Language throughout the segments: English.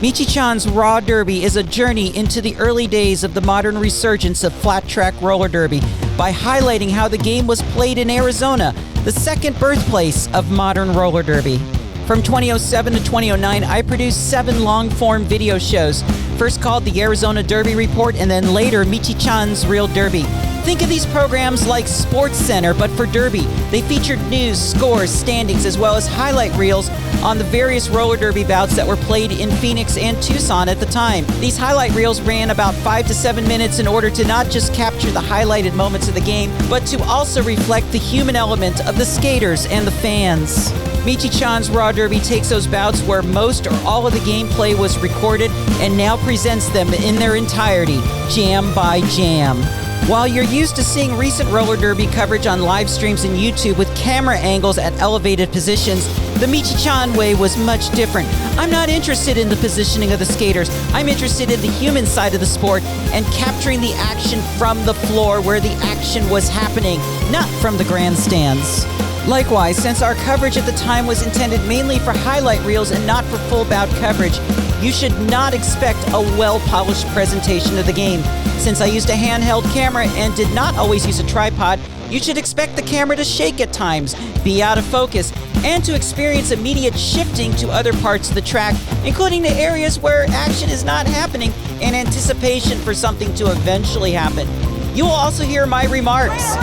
Michi-chan's Raw Derby is a journey into the early days of the modern resurgence of flat-track roller derby by highlighting how the game was played in Arizona, the second birthplace of modern roller derby. From 2007 to 2009, I produced 7 long-form video shows, first called the Arizona Derby Report and then later Michi-chan's Real Derby. Think of these programs like Sports Center, but for derby. They featured news, scores, standings, as well as highlight reels on the various roller derby bouts that were played in Phoenix and Tucson at the time. These highlight reels ran about 5 to 7 minutes in order to not just capture the highlighted moments of the game, but to also reflect the human element of the skaters and the fans. Michi-chan's Raw Derby takes those bouts where most or all of the gameplay was recorded and now presents them in their entirety, jam by jam. While you're used to seeing recent roller derby coverage on live streams and YouTube with camera angles at elevated positions, the Michi-chan way was much different. I'm not interested in the positioning of the skaters. I'm interested in the human side of the sport and capturing the action from the floor where the action was happening, not from the grandstands. Likewise, since our coverage at the time was intended mainly for highlight reels and not for full bout coverage, you should not expect a well-polished presentation of the game. Since I used a handheld camera and did not always use a tripod, you should expect the camera to shake at times, be out of focus, and to experience immediate shifting to other parts of the track, including the areas where action is not happening in anticipation for something to eventually happen. You will also hear my remarks,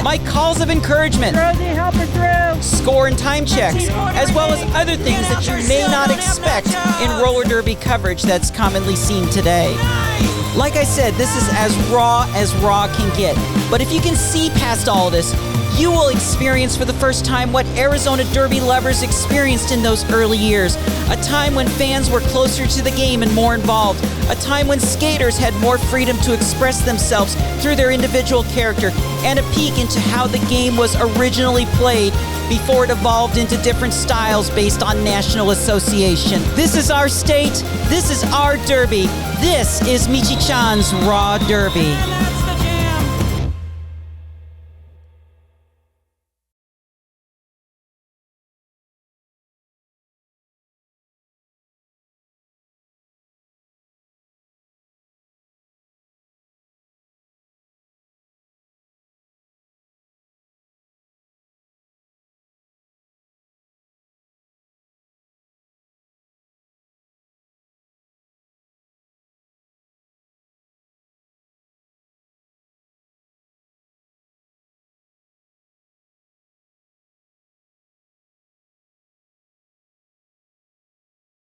my calls of encouragement, score and time checks, as well as other things that you may not expect in roller derby coverage that's commonly seen today. Like I said, this is as raw can get. But if you can see past all this, you will experience for the first time what Arizona Derby lovers experienced in those early years. A time when fans were closer to the game and more involved. A time when skaters had more freedom to express themselves through their individual character. And a peek into how the game was originally played before it evolved into different styles based on national association. This is our state. This is our derby. This is Michi-chan's Raw Derby.